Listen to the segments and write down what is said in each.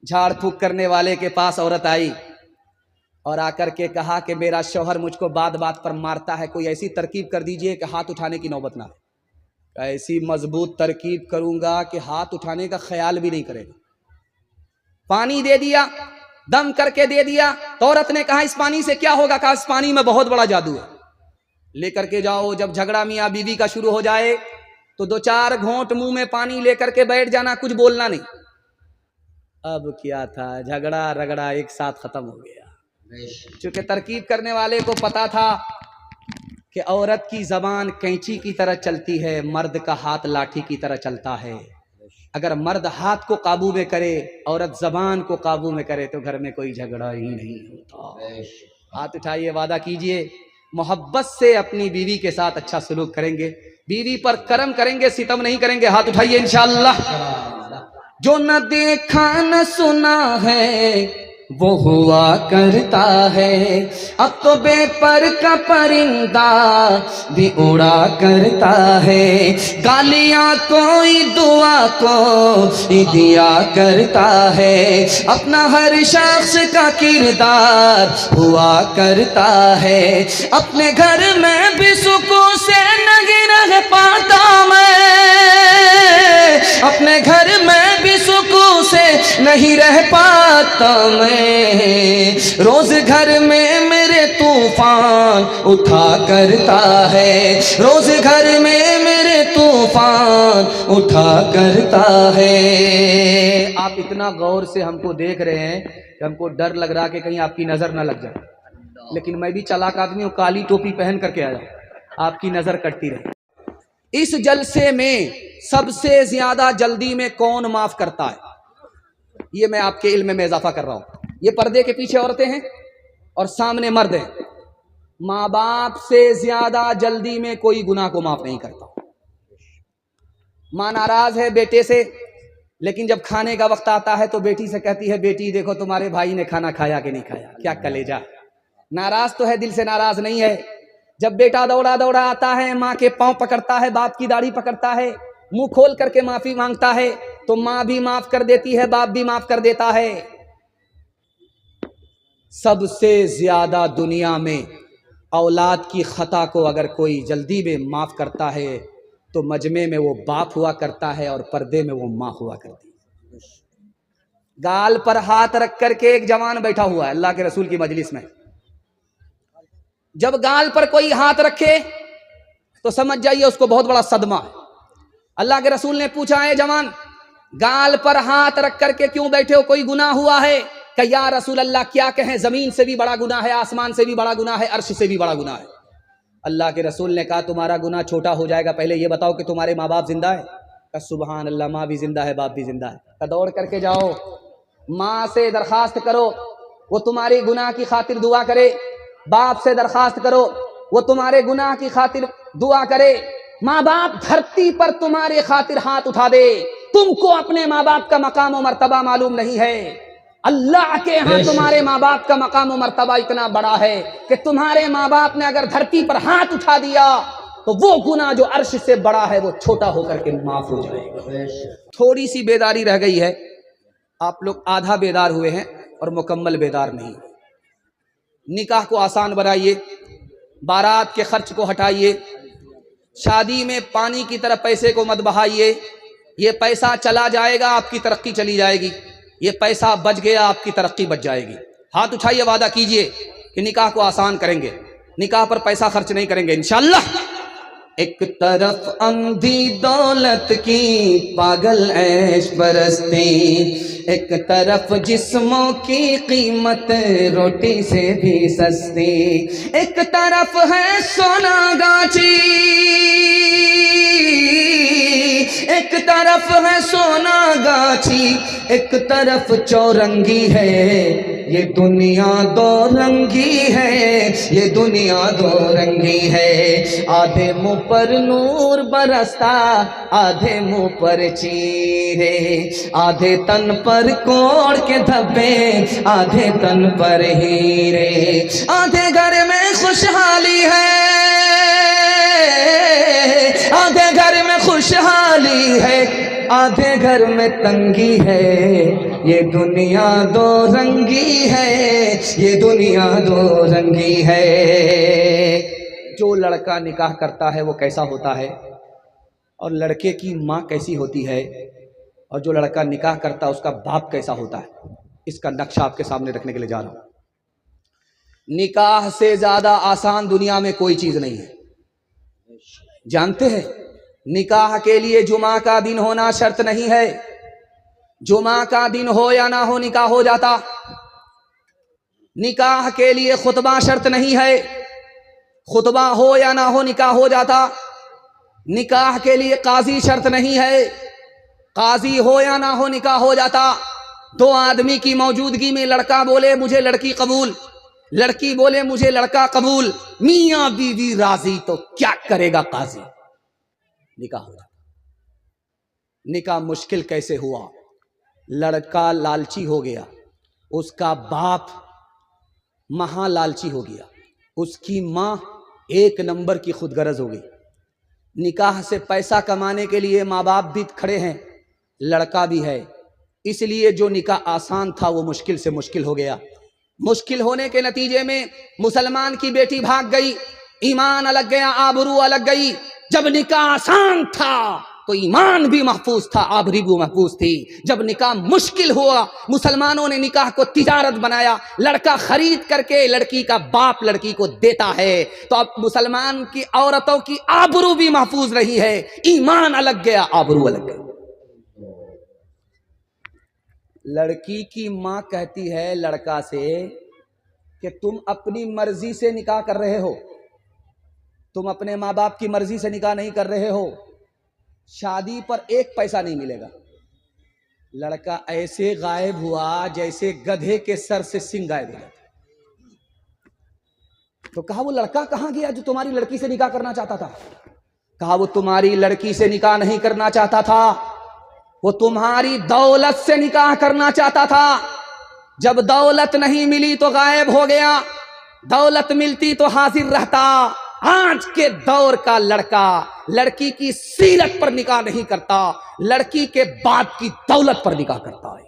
झाड़ फूक करने वाले के पास औरत आई और आकर के कहा कि मेरा शौहर मुझको बात बात पर मारता है, कोई ऐसी तरकीब कर दीजिए कि हाथ उठाने की नौबत ना आए। ऐसी मजबूत तरकीब करूंगा कि हाथ उठाने का ख्याल भी नहीं करेगा। पानी दे दिया, दम करके दे दिया। तो औरत ने कहा इस पानी से क्या होगा? कहा इस पानी में बहुत बड़ा जादू है, लेकर के जाओ। जब झगड़ा मियाँ बीवी का शुरू हो जाए तो 2-4 घोंट मुंह में पानी लेकर के बैठ जाना, कुछ बोलना नहीं। अब क्या था, झगड़ा रगड़ा एक साथ खत्म हो गया। चूंकि तरकीब करने वाले को पता था कि औरत की जबान कैंची की तरह चलती है, मर्द का हाथ लाठी की तरह चलता है। अगर मर्द हाथ को काबू में करे, औरत जबान को काबू में करे, तो घर में कोई झगड़ा ही नहीं होता। हाथ उठाइए, वादा कीजिए मोहब्बत से अपनी बीवी के साथ अच्छा सलूक करेंगे, बीवी पर करम करेंगे, सितम नहीं करेंगे। हाथ उठाइए इंशाअल्लाह। जो न देखा न सुना है वो हुआ करता है, अब तो बेपर का परिंदा भी उड़ा करता है। गालियां कोई दुआ को दिया करता है, अपना हर शख्स का किरदार हुआ करता है। अपने घर में भी सुकून से नहीं रह पाता मैं, अपने घर में भी सुकून से नहीं रह पाता मैं। रोज घर में मेरे तूफान उठा करता है, रोज घर में मेरे तूफान उठा करता है। आप इतना गौर से हमको देख रहे हैं कि हमको डर लग रहा कि कहीं आपकी नजर ना लग जाए, लेकिन मैं भी चालाक आदमी हूँ, काली टोपी पहन करके आया, आपकी नजर कटती रहे। इस जलसे में सबसे ज्यादा जल्दी में कौन माफ करता है? ये मैं आपके इल्म में इजाफा कर रहा हूं। ये पर्दे के पीछे औरतें हैं और सामने मर्द हैं। माँ बाप से ज्यादा जल्दी में कोई गुनाह को माफ नहीं करता। माँ नाराज है बेटे से, लेकिन जब खाने का वक्त आता है तो बेटी से कहती है बेटी देखो तुम्हारे भाई ने खाना खाया कि नहीं खाया। क्या कलेजा, नाराज तो है, दिल से नाराज नहीं है। जब बेटा दौड़ा दौड़ा आता है, माँ के पांव पकड़ता है, बाप की दाढ़ी पकड़ता है, मुंह खोल करके माफी मांगता है, तो माँ भी माफ कर देती है, बाप भी माफ कर देता है। सबसे ज्यादा दुनिया में औलाद की खता को अगर कोई जल्दी में माफ करता है तो मजमे में वो बाप हुआ करता है और पर्दे में वो माँ हुआ करती है। गाल पर हाथ रख करके एक जवान बैठा हुआ है अल्लाह के रसूल की मजलिस में। जब गाल पर कोई हाथ रखे तो समझ जाइए उसको बहुत बड़ा सदमा है। अल्लाह के रसूल ने पूछा है जवान गाल पर हाथ रख करके क्यों बैठे हो, कोई गुनाह हुआ है? कि या रसूल अल्लाह क्या कहें, जमीन से भी बड़ा गुनाह है, आसमान से भी बड़ा गुनाह है, अर्श से भी बड़ा गुनाह है। अल्लाह के रसूल ने कहा तुम्हारा गुनाह छोटा हो जाएगा, पहले ये बताओ कि तुम्हारे माँ बाप जिंदा है? कहा सुभान अल्लाह, माँ भी जिंदा है, बाप भी जिंदा है। कहा दौड़ करके जाओ, माँ से दरखास्त करो वो तुम्हारे गुनाह की खातिर दुआ करे, बाप से दरखास्त करो वो तुम्हारे गुनाह की खातिर दुआ करे। माँ बाप धरती पर तुम्हारे खातिर हाथ उठा दे, तुमको अपने माँ बाप का मकाम और मर्तबा मालूम नहीं है। अल्लाह के यहाँ तुम्हारे माँ बाप का मकाम और मर्तबा इतना बड़ा है कि तुम्हारे माँ बाप ने अगर धरती पर हाथ उठा दिया तो वो गुनाह जो अर्श से बड़ा है वो छोटा होकर के माफ हो जाएगा। थोड़ी सी बेदारी रह गई है, आप लोग आधा बेदार हुए हैं और मुकम्मल बेदार नहीं। निकाह को आसान बनाइए, बारात के खर्च को हटाइए, शादी में पानी की तरह पैसे को मत बहाइए। ये पैसा चला जाएगा, आपकी तरक्की चली जाएगी। ये पैसा बच गया, आपकी तरक्की बच जाएगी। हाथ उठाइए, वादा कीजिए कि निकाह को आसान करेंगे, निकाह पर पैसा खर्च नहीं करेंगे इंशाअल्लाह। एक तरफ अंधी दौलत की पागल ऐश परस्ती, एक तरफ जिस्मों की कीमत रोटी से भी सस्ती, एक तरफ है सोना गाची, एक तरफ है सोना गाछी, एक तरफ चौरंगी है। ये दुनिया दो रंगी है, ये दुनिया दो रंगी है। आधे मुंह पर नूर बरसता, आधे मुंह पर चीरे, आधे तन पर कोड़ के धब्बे, आधे तन पर हीरे। आधे घर में खुशहाली है, आधे घर में खुशहाली है, आधे घर में तंगी है, ये दुनिया दो रंगी है, ये दुनिया दो रंगी है। जो लड़का निकाह करता है वो कैसा होता है और लड़के की माँ कैसी होती है, और जो लड़का निकाह करता है उसका बाप कैसा होता है, इसका नक्शा आपके सामने रखने के लिए जा रहा हूं। निकाह से ज्यादा आसान दुनिया में कोई चीज नहीं है। जानते हैं, निकाह के लिए जुमा का दिन होना शर्त नहीं है। जुमा का दिन हो या ना हो निकाह हो जाता। निकाह के लिए खुतबा शर्त नहीं है, खुतबा हो या ना हो निकाह हो जाता। निकाह के लिए काजी शर्त नहीं है, काजी हो या ना हो निकाह हो जाता। दो आदमी की मौजूदगी में लड़का बोले मुझे लड़की कबूल, लड़की बोले मुझे लड़का कबूल, मियां बीवी राजी, तो क्या करेगा काजी? निकाह हो जाता। निकाह मुश्किल कैसे हुआ? लड़का लालची हो गया, उसका बाप महा लालची हो गया, उसकी मां एक नंबर की खुदगर्ज हो गई। निकाह से पैसा कमाने के लिए माँ बाप भी खड़े हैं, लड़का भी है, इसलिए जो निकाह आसान था वो मुश्किल से मुश्किल हो गया। मुश्किल होने के नतीजे में मुसलमान की बेटी भाग गई, ईमान अलग गया, आबरू अलग गई। जब निकाह आसान था तो ईमान भी महफूज था, आबरू भी महफूज थी। जब निकाह मुश्किल हुआ, मुसलमानों ने निकाह को तिजारत बनाया। लड़का खरीद करके लड़की का बाप लड़की को देता है, तो अब मुसलमान की औरतों की आबरू भी महफूज रही है। ईमान अलग गया, आबरू अलग गई। लड़की की मां कहती है लड़का से कि तुम अपनी मर्जी से निकाह कर रहे हो, तुम अपने माँ बाप की मर्जी से निकाह नहीं कर रहे हो, शादी पर एक पैसा नहीं मिलेगा। लड़का ऐसे गायब हुआ जैसे गधे के सर से सिंह गायब हुआ। तो कहा वो लड़का कहां गया जो तुम्हारी लड़की से निकाह करना चाहता था? कहा वो तुम्हारी लड़की से निकाह नहीं करना चाहता था, वो तुम्हारी दौलत से निकाह करना चाहता था। जब दौलत नहीं मिली तो गायब हो गया, दौलत मिलती तो हाजिर रहता। आज के दौर का लड़का लड़की की सीरत पर निकाह नहीं करता, लड़की के बाप की दौलत पर निकाह करता है।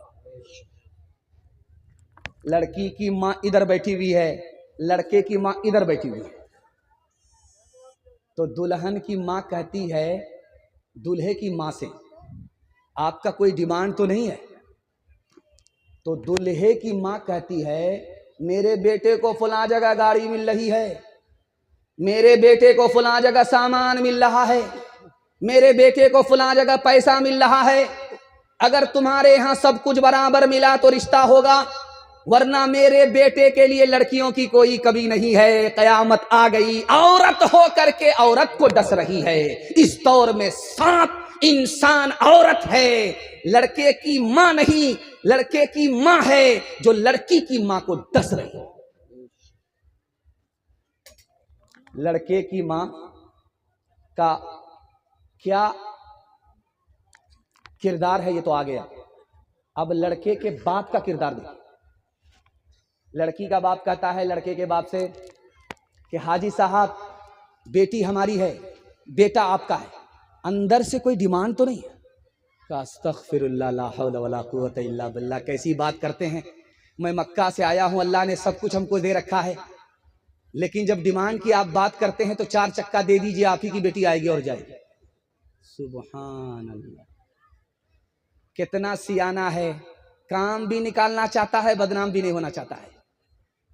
लड़की की मां इधर बैठी हुई है, लड़के की मां इधर बैठी हुई है, तो दुल्हन की मां कहती है दूल्हे की मां से आपका कोई डिमांड तो नहीं है? तो दूल्हे की मां कहती है मेरे बेटे को फलां जगह गाड़ी मिल रही है, मेरे बेटे को फलां जगह सामान मिल रहा है, मेरे बेटे को फलां जगह पैसा मिल रहा है। अगर तुम्हारे यहां सब कुछ बराबर मिला तो रिश्ता होगा, वरना मेरे बेटे के लिए लड़कियों की कोई कमी नहीं है। कयामत आ गई, औरत हो करके औरत को डस रही है। इस दौर में साथ इंसान औरत है, लड़के की मां नहीं, लड़के की मां है जो लड़की की मां को डस रही है। लड़के की मां का क्या किरदार है ये तो आ गया। अब लड़के के बाप का किरदार देखिए। लड़की का बाप कहता है लड़के के बाप से कि हाजी साहब बेटी हमारी है, बेटा आपका है, अंदर से कोई डिमांड तो नहीं है? अस्तगफिरुल्लाह ला हौला वला कुव्वता इल्ला बिल्लाह। कैसी बात करते हैं, मैं मक्का से आया हूं, अल्लाह ने सब कुछ हमको दे रखा है, लेकिन जब डिमांड की आप बात करते हैं तो 4 चक्का दे दीजिए, आप ही की बेटी आएगी और जाएगी। सुभान अल्लाह, कितना सियाना है, काम भी निकालना चाहता है, बदनाम भी नहीं होना चाहता है।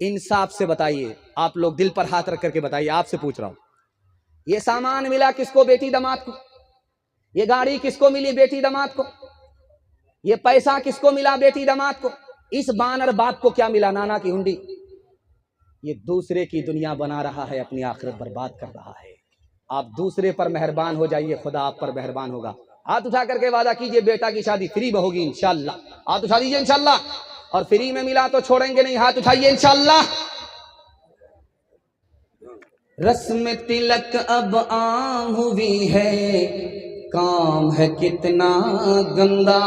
इंसाफ से बताइए, आप लोग दिल पर हाथ रख करके बताइए, आपसे पूछ रहा हूं, ये सामान मिला किसको? बेटी दामाद को। ये गाड़ी किसको मिली? बेटी दामाद को। ये पैसा किसको मिला? बेटी दामाद को। इस बानर बाप को क्या मिला? नाना की हुंडी। ये दूसरे की दुनिया बना रहा है, अपनी आखिरत बर्बाद कर रहा है। आप दूसरे पर मेहरबान हो जाइए, खुदा आप पर मेहरबान होगा। हाथ उठा करके वादा कीजिए बेटा की शादी फ्री में होगी इंशाल्लाह। हाथ उठा दीजिए इंशाल्लाह, और फ्री में मिला तो छोड़ेंगे नहीं, हाथ उठाइए इंशाल्लाह। रस्म तिलक अब आम हुई है, काम है कितना गंदा,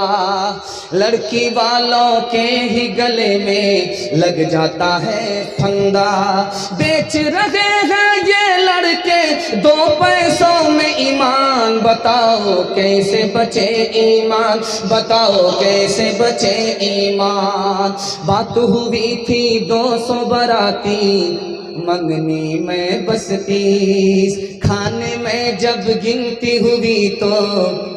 लड़की वालों के ही गले में लग जाता है फंदा। बेच रहे हैं ये लड़के दो पैसों में ईमान, बताओ कैसे बचे ईमान, बताओ कैसे बचे ईमान। बात हुई थी 200 बाराती, मंगनी में बस 30, खाने में जब गिनती हुई तो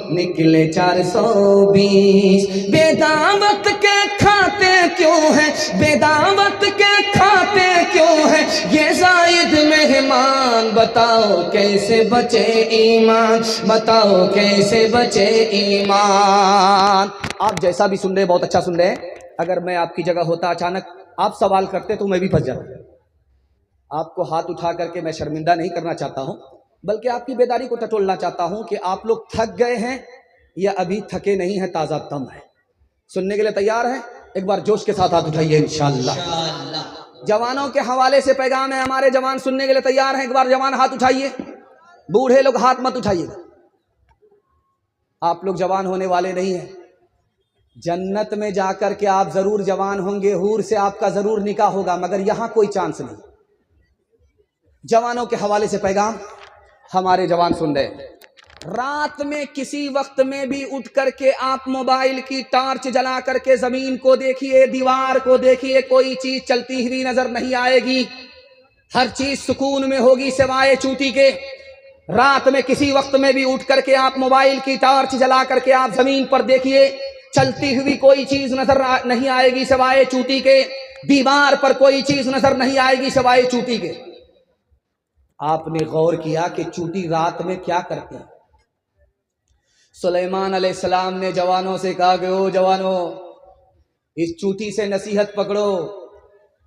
निकले 420। बेदावत के खाते क्यों है, बेदावत के खाते क्यों है ये जायद मेहमान, बताओ कैसे बचे ईमान, बताओ कैसे बचे ईमान। आप जैसा भी सुन रहे बहुत अच्छा सुन रहे हैं। अगर मैं आपकी जगह होता, अचानक आप सवाल करते तो मैं भी फंस जाता। आपको हाथ उठा करके मैं शर्मिंदा नहीं करना चाहता हूं, बल्कि आपकी बेदारी को टटोलना चाहता हूं कि आप लोग थक गए हैं या अभी थके नहीं हैं, ताज़ा दम है। सुनने के लिए तैयार हैं? एक बार जोश के साथ हाथ उठाइए इंशाअल्लाह। जवानों के हवाले से पैगाम है, हमारे जवान सुनने के लिए तैयार हैं? एक बार जवान हाथ उठाइए, बूढ़े लोग हाथ मत उठाइएगा। आप लोग जवान होने वाले नहीं हैं। जन्नत में जाकर के आप जरूर जवान होंगे, हूर से आपका जरूर निकाह होगा, मगर यहां कोई चांस नहीं। जवानों के हवाले से पैगाम हमारे जवान सुन रहे। रात में किसी वक्त में भी उठ करके आप मोबाइल की टार्च जला करके जमीन को देखिए, दीवार को देखिए, कोई चीज चलती हुई नजर नहीं आएगी। हर चीज सुकून में होगी सिवाय चूंटी के। रात में किसी वक्त में भी उठ करके आप मोबाइल की टार्च जला करके आप जमीन पर देखिए, चलती हुई कोई चीज नजर नहीं आएगी सिवाय चूंटी के। दीवार पर कोई चीज नजर नहीं आएगी सिवाय चूंटी के। आपने गौर किया कि चूंटी रात में क्या करती है? सुलेमान अलैहिस्सलाम ने जवानों से कहा कि ओ जवानों, इस चूंटी से नसीहत पकड़ो,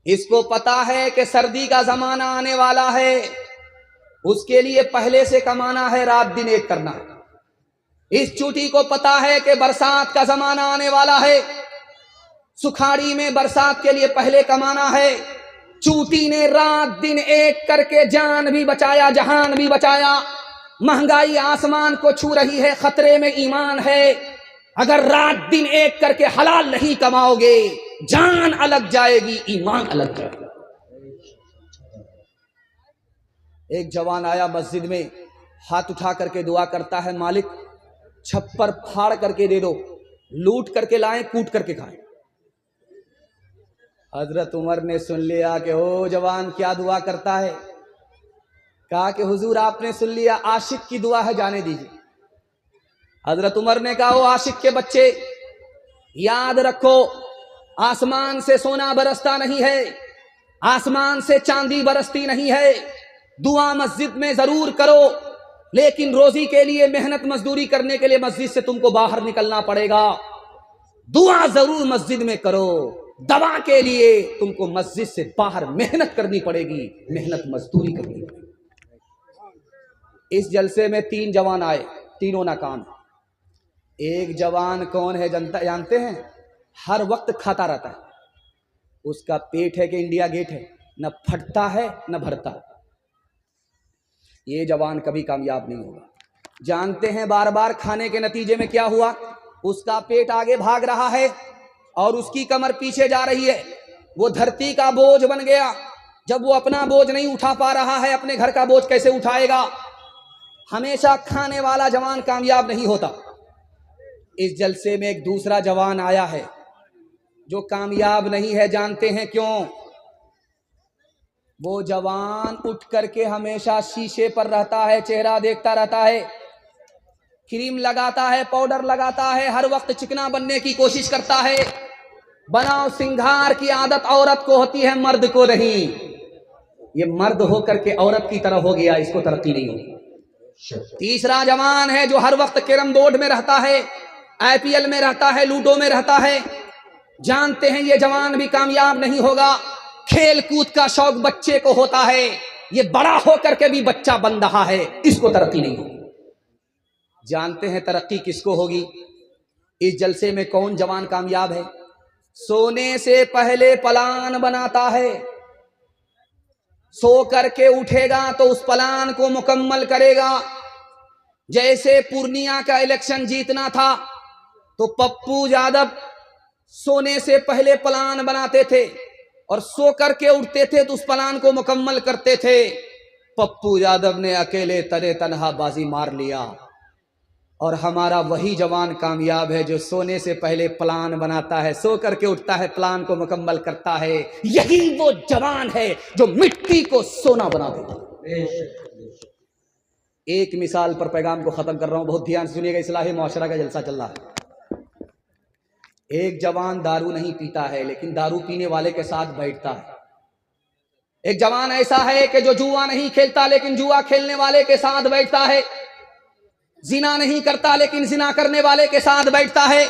इसको पता है कि सर्दी का जमाना आने वाला है, उसके लिए पहले से कमाना है, रात दिन एक करना है। इस चूंटी को पता है कि बरसात का जमाना आने वाला है, सुखाड़ी में बरसात के लिए पहले कमाना है। चूंटी ने रात दिन एक करके जान भी बचाया, जहान भी बचाया। महंगाई आसमान को छू रही है, खतरे में ईमान है। अगर रात दिन एक करके हलाल नहीं कमाओगे, जान अलग जाएगी, ईमान अलग जाएगा। एक जवान आया मस्जिद में, हाथ उठा करके दुआ करता है, मालिक छप्पर फाड़ करके दे दो, लूट करके लाएं, कूट करके खाएं। हजरत उमर ने सुन लिया कि ओ जवान क्या दुआ करता है। कहा कि हुजूर आपने सुन लिया, आशिक की दुआ है, जाने दीजिए। हजरत उमर ने कहा, ओ आशिक के बच्चे, याद रखो आसमान से सोना बरसता नहीं है, आसमान से चांदी बरसती नहीं है। दुआ मस्जिद में जरूर करो, लेकिन रोजी के लिए मेहनत मजदूरी करने के लिए मस्जिद से तुमको बाहर निकलना पड़ेगा। दुआ जरूर मस्जिद में करो, दवा के लिए तुमको मस्जिद से बाहर मेहनत करनी पड़ेगी, मेहनत मजदूरी करनी पड़ेगी। इस जलसे में 3 जवान आए, तीनों नाकाम। एक जवान कौन है जानते हैं? हर वक्त खाता रहता है, उसका पेट है कि इंडिया गेट है, न फटता है न भरता। ये जवान कभी कामयाब नहीं होगा। जानते हैं बार बार खाने के नतीजे में क्या हुआ? उसका पेट आगे भाग रहा है और उसकी कमर पीछे जा रही है। वो धरती का बोझ बन गया। जब वो अपना बोझ नहीं उठा पा रहा है, अपने घर का बोझ कैसे उठाएगा? हमेशा खाने वाला जवान कामयाब नहीं होता। इस जलसे में एक दूसरा जवान आया है जो कामयाब नहीं है। जानते हैं क्यों? वो जवान उठ करके हमेशा शीशे पर रहता है, चेहरा देखता रहता है, क्रीम लगाता है, पाउडर लगाता है, हर वक्त चिकना बनने की कोशिश करता है। बनाव सिंगार की आदत औरत को होती है, मर्द को नहीं। ये मर्द होकर के औरत की तरह हो गया, इसको तरक्की नहीं होगी। तीसरा जवान है जो हर वक्त कैरम बोर्ड में रहता है, IPL में रहता है, लूडो में रहता है। जानते हैं ये जवान भी कामयाब नहीं होगा। खेल कूद का शौक बच्चे को होता है, ये बड़ा होकर के भी बच्चा बन रहा है, इसको तरक्की नहीं होगी। जानते हैं तरक्की किसको होगी? इस जलसे में कौन जवान कामयाब है? सोने से पहले प्लान बनाता है, सो करके उठेगा तो उस प्लान को मुकम्मल करेगा। जैसे पूर्णिया का इलेक्शन जीतना था तो पप्पू यादव सोने से पहले प्लान बनाते थे और सो करके उठते थे तो उस प्लान को मुकम्मल करते थे। पप्पू यादव ने अकेले तने तनहा बाजी मार लिया। और हमारा वही जवान कामयाब है जो सोने से पहले प्लान बनाता है, सो करके उठता है, प्लान को मुकम्मल करता है। यही वो जवान है जो मिट्टी को सोना बना देता है। एक मिसाल पर पैगाम को खत्म कर रहा हूं, बहुत ध्यान से सुनिएगा, इस्लाही मुआशरा का जलसा चल रहा है। एक जवान दारू नहीं पीता है लेकिन दारू पीने वाले के साथ बैठता है। एक जवान ऐसा है कि जो जुआ नहीं खेलता लेकिन जुआ खेलने वाले के साथ बैठता है। जिना नहीं करता लेकिन जिना करने वाले के साथ बैठता है।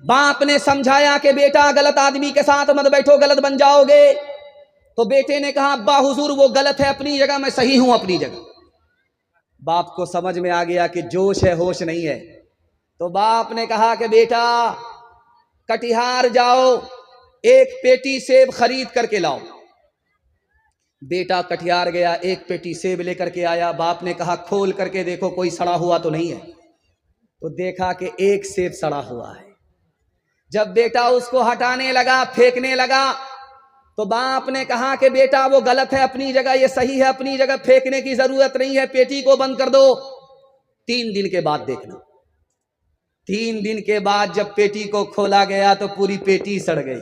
बाप ने समझाया कि बेटा गलत आदमी के साथ मत बैठो, गलत बन जाओगे। तो बेटे ने कहा अब्बा हुजूर वो गलत है अपनी जगह, मैं सही हूं अपनी जगह। बाप को समझ में आ गया कि जोश है होश नहीं है। तो बाप ने कहा कि बेटा कटिहार जाओ, एक पेटी सेब खरीद करके लाओ। बेटा कटिहार गया, एक पेटी सेब लेकर के आया। बाप ने कहा खोल करके देखो कोई सड़ा हुआ तो नहीं है। तो देखा कि एक सेब सड़ा हुआ है। जब बेटा उसको हटाने लगा, फेंकने लगा, तो बाप ने कहा कि बेटा वो गलत है अपनी जगह, ये सही है अपनी जगह, फेंकने की जरूरत नहीं है, पेटी को बंद कर दो। 3 दिन के बाद देखना। 3 दिन के बाद जब पेटी को खोला गया तो पूरी पेटी सड़ गई।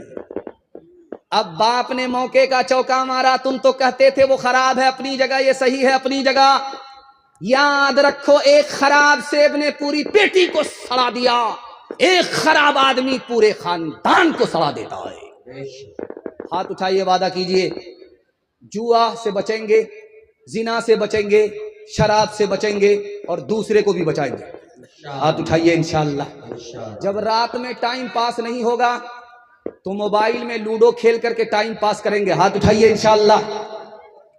अब बाप ने मौके का चौका मारा, तुम तो कहते थे वो खराब है अपनी जगह, ये सही है अपनी जगह। याद रखो एक खराब सेब ने पूरी पेटी को सड़ा दिया। एक खराब आदमी पूरे खानदान को सड़ा देता है। हाथ उठाइए, वादा कीजिए जुआ से बचेंगे, जिना से बचेंगे, शराब से बचेंगे और दूसरे को भी बचाएंगे। हाथ उठाइए इंशाअल्लाह। जब रात में टाइम पास नहीं होगा तो मोबाइल में लूडो खेल करके टाइम पास करेंगे। हाथ उठाइए इंशाअल्लाह।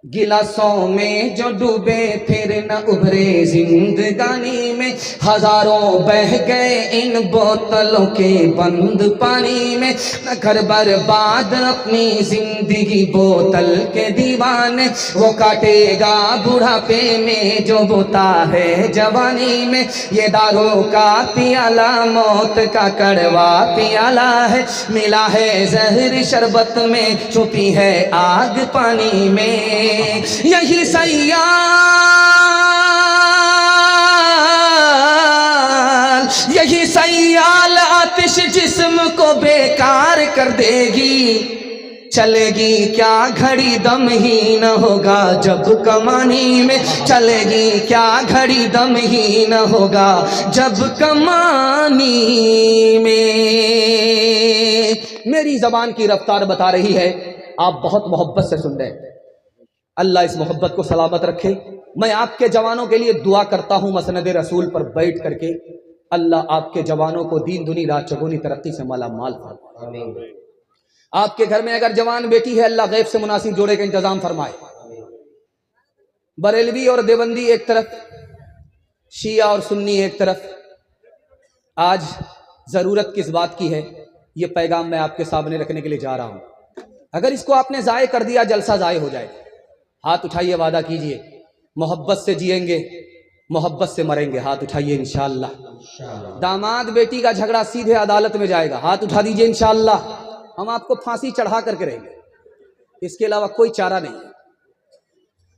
गिलासों में जो डूबे फिर न उभरे जिंदगानी में, हजारों बह गए इन बोतलों के बंद पानी में। न घर बर्बाद अपनी जिंदगी बोतल के दीवाने, वो काटेगा बुढ़ापे में जो बोता है जवानी में। ये दारू का पियाला मौत का कड़वा पियाला है, मिला है जहर शरबत में, छुपी है आग पानी में। यही सैयाल, यही सैयाल आतिश जिस्म को बेकार कर देगी। चलेगी क्या घड़ी दम ही न होगा जब कमानी में, चलेगी क्या घड़ी दम ही न होगा जब कमानी में। मेरी जबान की रफ्तार बता रही है, आप बहुत मोहब्बत से सुन रहे हैं। अल्लाह इस मोहब्बत को सलामत रखे। मैं आपके जवानों के लिए दुआ करता हूँ मसनद रसूल पर बैठ करके, अल्लाह आपके जवानों को दीन दुनी रात चौगुनी तरक्की से माला माल फरमाए। आपके घर में अगर जवान बेटी है, अल्लाह गैब से मुनासिब जोड़े का इंतजाम फरमाए। बरेलवी और देवबंदी एक तरफ, शिया और सुन्नी एक तरफ। आज ज़रूरत किस बात की है, ये पैगाम मैं आपके सामने रखने के लिए जा रहा हूँ। अगर इसको आपने ज़ाय कर दिया, जलसा ज़ाय हो जाएगा। हाथ उठाइए, वादा कीजिए मोहब्बत से जिएंगे, मोहब्बत से मरेंगे। हाथ उठाइए इंशाअल्लाह। दामाद बेटी का झगड़ा सीधे अदालत में जाएगा। हाथ उठा दीजिए इंशाअल्लाह। हम आपको फांसी चढ़ा करके रहेंगे, इसके अलावा कोई चारा नहीं है।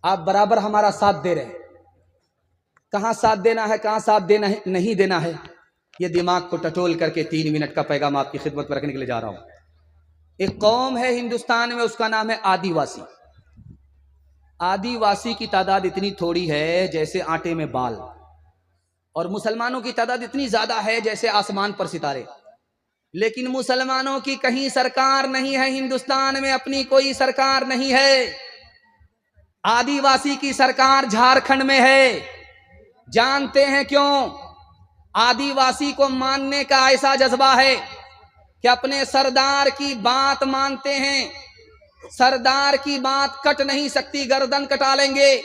आप बराबर हमारा साथ दे रहे हैं। कहाँ साथ देना है, कहाँ साथ देना है, नहीं देना है, ये दिमाग को टटोल करके 3 मिनट का पैगाम आपकी खिदमत में रखने के लिए जा रहा हूँ। एक कौम है हिंदुस्तान में, उसका नाम है आदिवासी। आदिवासी की तादाद इतनी थोड़ी है जैसे आटे में बाल, और मुसलमानों की तादाद इतनी ज्यादा है जैसे आसमान पर सितारे। लेकिन मुसलमानों की कहीं सरकार नहीं है, हिंदुस्तान में अपनी कोई सरकार नहीं है। आदिवासी की सरकार झारखंड में है। जानते हैं क्यों? आदिवासी को मानने का ऐसा जज्बा है कि अपने सरदार की बात मानते हैं। सरदार की बात कट नहीं सकती, गर्दन कटा लेंगे।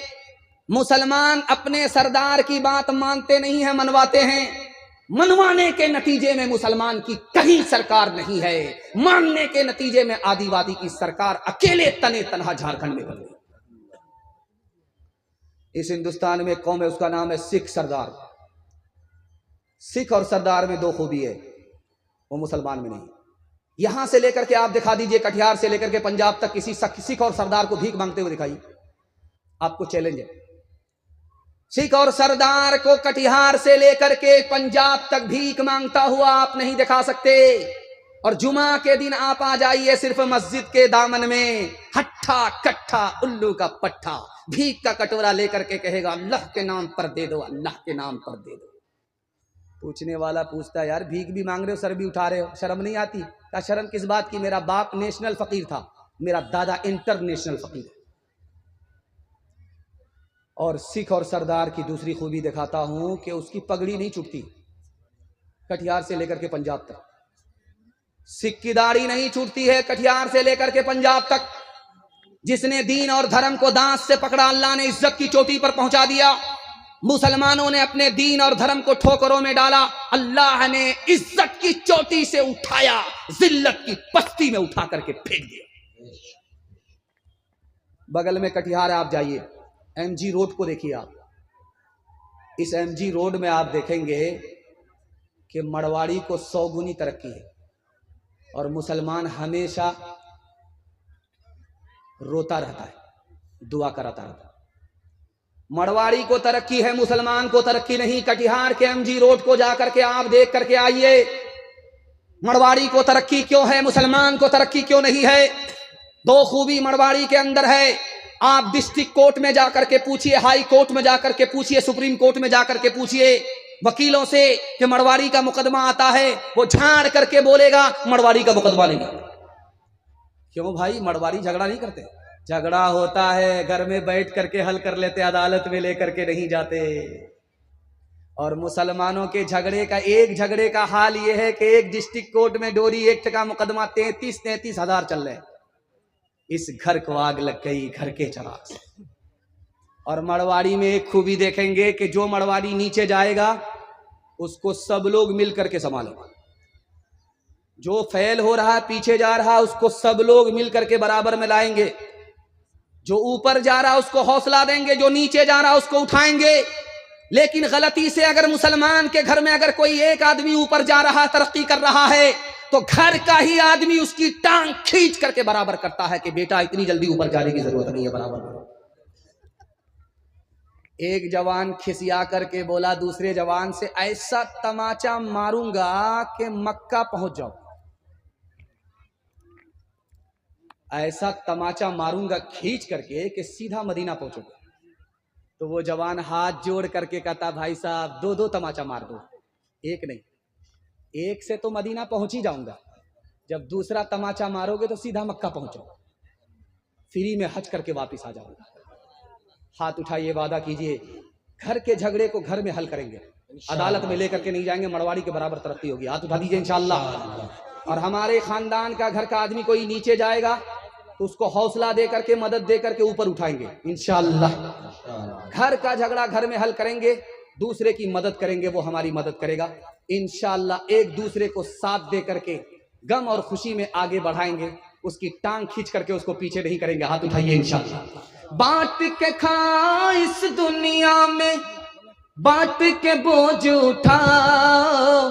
मुसलमान अपने सरदार की बात मानते नहीं है, मनवाते हैं। मनवाने के नतीजे में मुसलमान की कहीं सरकार नहीं है, मानने के नतीजे में आदिवासी की सरकार अकेले तने तनहा झारखंड में बन गई। इस हिंदुस्तान में एक कौम है, उसका नाम है सिख सरदार। सिख और सरदार में 2 खूबी है, वो मुसलमान में नहीं। यहां से लेकर के आप दिखा दीजिए, कटिहार से लेकर के पंजाब तक किसी सिख और सरदार को भीख मांगते हुए दिखाइए। आपको चैलेंज है। सिख और सरदार को कटिहार से लेकर के पंजाब तक भीख मांगता हुआ आप नहीं दिखा सकते। और जुमा के दिन आप आ जाइए सिर्फ मस्जिद के दामन में, हट्ठा कट्ठा उल्लू का पट्ठा भीख का कटोरा लेकर के कहेगा अल्लाह के नाम पर दे दो, अल्लाह के नाम पर दे दो। पूछने वाला पूछता यार भीख भी मांग रहे हो, सर भी उठा रहे हो, शर्म नहीं आती? क्या शर्म किस बात की? मेरा बाप नेशनल फकीर था, मेरा दादा इंटरनेशनल फकीर है। और सिख और सरदार की दूसरी खूबी दिखाता हूं कि उसकी पगड़ी नहीं छूटती कटिहार से लेकर के पंजाब तक। सिख की दाढ़ी नहीं छूटती है कटिहार से लेकर के पंजाब तक। जिसने दीन और धर्म को दांत से पकड़ा अल्लाह ने इज्जत की चोटी पर पहुंचा दिया। मुसलमानों ने अपने दीन और धर्म को ठोकरों में डाला, अल्लाह ने इज्जत की चोटी से उठाया, जिल्लत की पस्ती में उठा करके फेंक दिया। बगल में कटिहार आप जाइए, एमजी रोड को देखिए आप। इस एमजी रोड में आप देखेंगे कि मड़वाड़ी को 100 गुनी तरक्की है और मुसलमान हमेशा रोता रहता है, दुआ कराता रहता है। मड़वाड़ी को तरक्की है, मुसलमान को तरक्की नहीं। कटिहार के एमजी रोड को जाकर के आप देख करके आइए, मड़वाड़ी को तरक्की क्यों है, मुसलमान को तरक्की क्यों नहीं है? दो खूबी मड़वाड़ी के अंदर है। आप डिस्ट्रिक्ट कोर्ट में जाकर के पूछिए, हाई कोर्ट में जाकर के पूछिए, सुप्रीम कोर्ट में जाकर के पूछिए वकीलों से कि मड़वाड़ी का मुकदमा आता है, वो झाड़ करके बोलेगा मड़वाड़ी का मुकदमा नहीं। क्यों भाई? मड़वाड़ी झगड़ा नहीं करते। झगड़ा होता है घर में बैठ करके हल कर लेते, अदालत में लेकर के नहीं जाते। और मुसलमानों के झगड़े का हाल यह है कि एक डिस्ट्रिक्ट कोर्ट में डोरी एक्ट का मुकदमा 33 हजार चल रहे। इस घर को आग लग गई, घर के चराग से। और मड़वाड़ी में एक खूबी देखेंगे कि जो मड़वाड़ी नीचे जाएगा उसको सब लोग मिल करके संभालेंगे। जो फेल हो रहा है, पीछे जा रहा है, उसको सब लोग मिल करके बराबर में लाएंगे। जो ऊपर जा रहा है उसको हौसला देंगे, जो नीचे जा रहा है उसको उठाएंगे। लेकिन गलती से अगर मुसलमान के घर में अगर कोई एक आदमी ऊपर जा रहा है, तरक्की कर रहा है, तो घर का ही आदमी उसकी टांग खींच करके बराबर करता है कि बेटा इतनी जल्दी ऊपर जाने की जरूरत नहीं है, बराबर करो। एक जवान खिसिया करके बोला दूसरे जवान से, ऐसा तमाचा मारूंगा कि मक्का पहुंच जाओ। ऐसा तमाचा मारूंगा खींच करके कि सीधा मदीना पहुंचोगे। तो वो जवान हाथ जोड़ करके कहता भाई साहब 2 तमाचा मार दो, एक नहीं, एक से तो मदीना पहुंच ही जाऊंगा, जब दूसरा तमाचा मारोगे तो सीधा मक्का पहुंचो, फ्री में हज करके वापस आ जाऊंगा। हाथ उठाइए, वादा कीजिए घर के झगड़े को घर में हल करेंगे, अदालत में लेकर के नहीं जाएंगे, मड़वाड़ी के बराबर तरक्की होगी। हाथ उठा दीजिए इंशाअल्लाह। और हमारे खानदान का घर का आदमी कोई नीचे जाएगा तो उसको हौसला दे करके, मदद दे करके ऊपर उठाएंगे इंशाअल्लाह। घर का झगड़ा घर में हल करेंगे, दूसरे की मदद करेंगे, वो हमारी मदद करेगा इंशाअल्लाह। एक दूसरे को साथ दे करके गम और खुशी में आगे बढ़ाएंगे, उसकी टांग खींच करके उसको पीछे नहीं करेंगे। हाथ उठाइए इंशाअल्लाह। बांट के खा इस दुनिया में, बांट के बोझ उठाओ,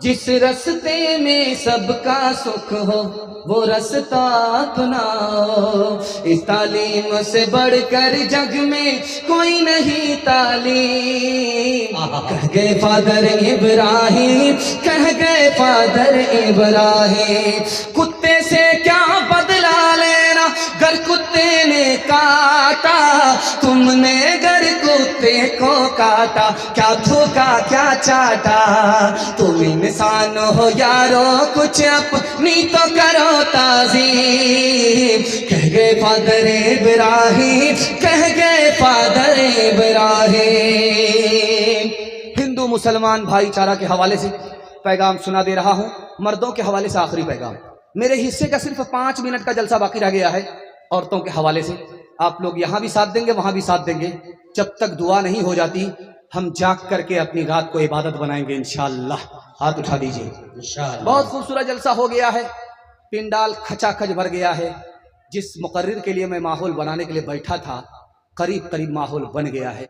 जिस रास्ते में सबका सुख हो वो रास्ता अपनाओ। इस तालीम से बढ़कर जग में कोई नहीं तालीम। कह गए फादर इब्राहिम, कह गए फादर इब्राहिम, कुत्ते से क्या बदला लेना, गर कुत्ते ने काटा तुमने, गर कुत्ते को काटा, क्या थूका क्या चाटा। तुम इंसान हो यारो, कुछ अपनी तो करो ताज़ीम। कह गए फादर इब्राहिम, कह गए फादर इब्राहिम। हिंदू मुसलमान भाईचारा के हवाले से पैगाम सुना दे रहा हूं। मर्दों के हवाले से आखिरी पैगाम, मेरे हिस्से का सिर्फ 5 मिनट का जलसा बाकी रह गया है। औरतों के हवाले से आप लोग यहां भी साथ देंगे, वहां भी साथ देंगे। जब तक दुआ नहीं हो जाती हम जाग करके अपनी रात को इबादत बनाएंगे इंशाअल्लाह। हाथ उठा दीजिए इंशाअल्लाह। बहुत खूबसूरत जलसा हो गया है, पिंडाल खचाखच भर गया है। जिस मुकर्रिर के लिए मैं माहौल बनाने के लिए बैठा था, करीब करीब माहौल बन गया है।